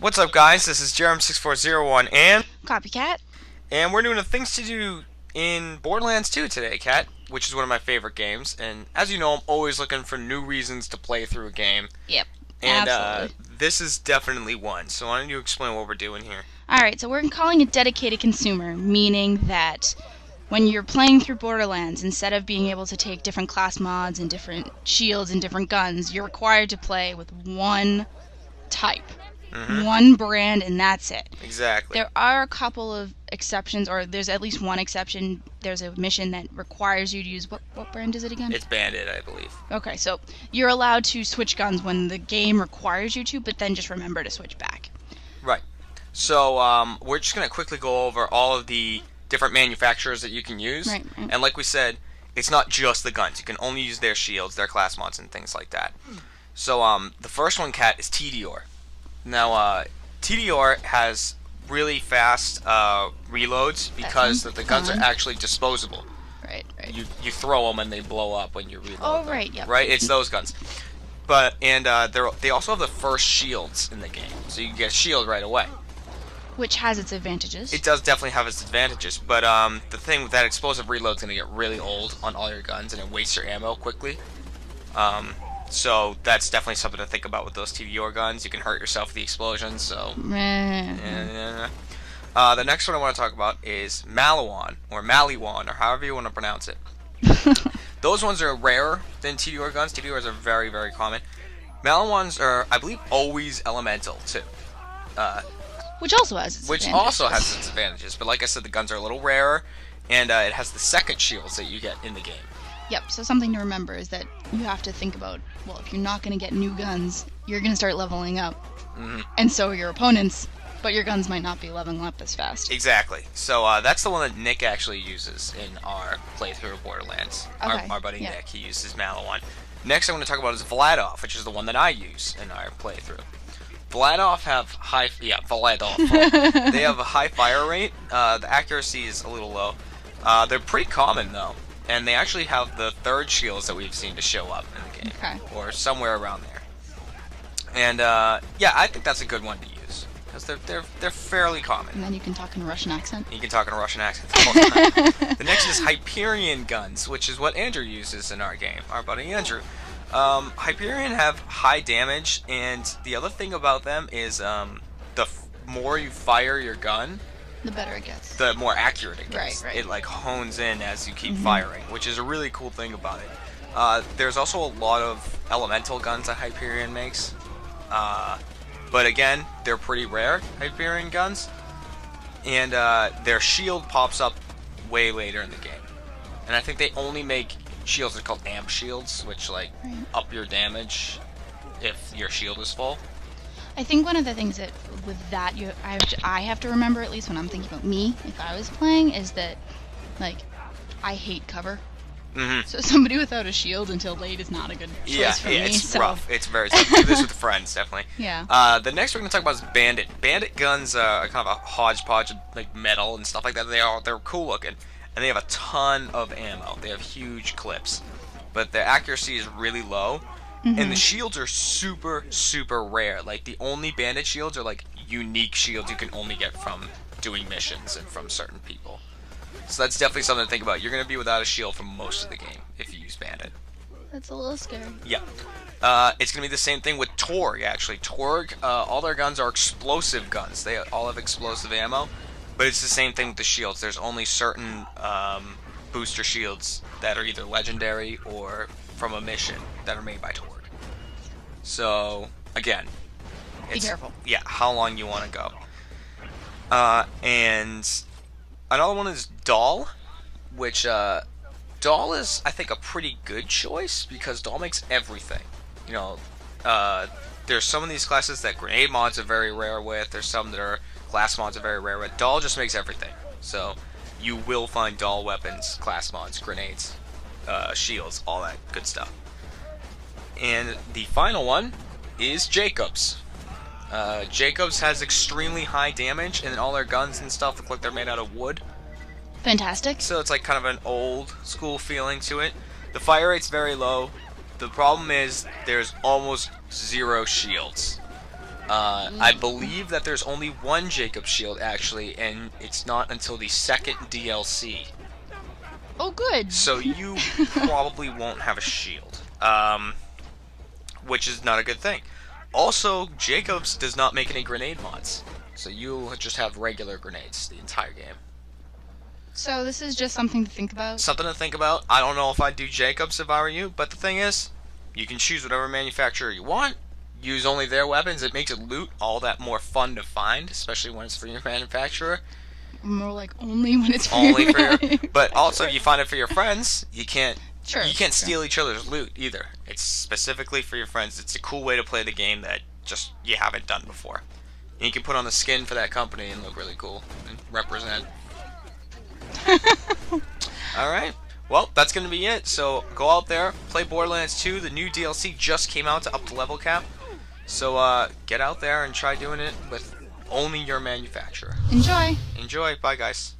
What's up, guys? This is Jerem6401 and COPYKAT. we're doing a things to do in Borderlands 2 today, Cat, which is one of my favorite games. And as you know, I'm always looking for new reasons to play through a game. Yep. And Absolutely. this is definitely one. So why don't you explain what we're doing here? Alright, so we're calling it dedicated consumer, meaning that when you're playing through Borderlands, instead of being able to take different class mods and different shields and different guns, you're required to play with one type. One brand, and that's it. Exactly. There are a couple of exceptions, or there's at least one exception. There's a mission that requires you to use, what brand is it again? It's Bandit, I believe. Okay, so you're allowed to switch guns when the game requires you to, but then just remember to switch back. Right. So we're just going to quickly go over all of the different manufacturers that you can use. Right. And like we said, it's not just the guns. You can only use their shields, their class mods, and things like that. So the first one, Cat, is TDR. Now, TDR has really fast reloads because the guns are actually disposable. Right. You throw them and they blow up when you reload. Oh, them, right, yep. Right, it's those guns. But they also have the first shields in the game, so you can get a shield right away. Which has its advantages. It does definitely have its advantages, but the thing with that explosive reload's gonna get really old on all your guns, and it wastes your ammo quickly. So that's definitely something to think about with those TDR guns. You can hurt yourself with the explosions. So the next one I want to talk about is Maliwan or Maliwan or however you want to pronounce it. Those ones are rarer than TDR guns. TDRs are very, very common. Maliwans are, I believe, always elemental too. Which also has its advantages. But like I said, the guns are a little rarer, and it has the second shields that you get in the game. Yep, so something to remember is that you have to think about, well, if you're not going to get new guns, you're going to start leveling up. And so are your opponents, but your guns might not be leveling up as fast. Exactly. So that's the one that Nick actually uses in our playthrough of Borderlands. Okay. Our buddy Nick, he uses Maliwan. Next I'm going to talk about is Vladof, which is the one that I use in our playthrough. Vladof have high... Yeah, Vladof. They have a high fire rate. The accuracy is a little low. They're pretty common, though. And they actually have the third shields that we've seen to show up in the game. Okay. Or somewhere around there. And, yeah, I think that's a good one to use. Because they're fairly common. And then you can talk in a Russian accent. You can talk in a Russian accent all the time. The next is Hyperion guns, which is what Andrew uses in our game. Our buddy Andrew. Hyperion have high damage, and the other thing about them is the more you fire your gun, the better it gets. The more accurate it gets. Right. It like hones in as you keep firing, which is a really cool thing about it. There's also a lot of elemental guns that Hyperion makes, but again, they're pretty rare, Hyperion guns, and their shield pops up way later in the game. And I think they only make shields that are called amp shields, which like up your damage if your shield is full. I think one of the things that with that I have to remember, at least when I'm thinking about me, if I was playing, is that like I hate cover. So somebody without a shield until late is not a good choice for me. It's rough. It's very tough. Do this with friends, definitely. Yeah. The next we're going to talk about is Bandit. Bandit guns are kind of a hodgepodge of like metal and stuff like that. They're cool looking, and they have a ton of ammo. They have huge clips, but their accuracy is really low. And the shields are super, super rare. Like, the only Bandit shields are, like, unique shields you can only get from doing missions and from certain people. So that's definitely something to think about. You're going to be without a shield for most of the game if you use Bandit. That's a little scary. Yeah. It's going to be the same thing with Torg, actually. Torg, all their guns are explosive guns. They all have explosive ammo. But it's the same thing with the shields. There's only certain booster shields that are either legendary or from a mission that are made by Torg. So, again, be careful. Yeah, how long you want to go. And another one is Doll, which Doll is, I think, a pretty good choice because Doll makes everything. You know, there's some of these classes that grenade mods are very rare with. There's some that are class mods are very rare with. Doll just makes everything. So you will find Doll weapons, class mods, grenades, shields, all that good stuff. And the final one is Jacobs. Jacobs has extremely high damage, and all their guns and stuff look like they're made out of wood. Fantastic. So it's like kind of an old school feeling to it. The fire rate's very low. The problem is there's almost zero shields. I believe that there's only one Jacob's shield actually, and it's not until the second DLC. Oh, good. So you probably won't have a shield, which is not a good thing. Also, Jacob's does not make any grenade mods, so you'll just have regular grenades the entire game. So this is just something to think about? Something to think about. I don't know if I'd do Jacob's if I were you, but the thing is, you can choose whatever manufacturer you want, use only their weapons. It makes it loot all that more fun to find, especially when it's for your manufacturer. More like only when it's for Only for your, but also if you find it for your friends, you can't steal each other's loot either. It's specifically for your friends. It's a cool way to play the game that just you haven't done before. And you can put on the skin for that company and look really cool and represent. Alright, well, that's going to be it. So go out there, play Borderlands 2. The new DLC just came out to up the level cap. So get out there and try doing it with only your manufacturer. Enjoy. Enjoy. Bye, guys.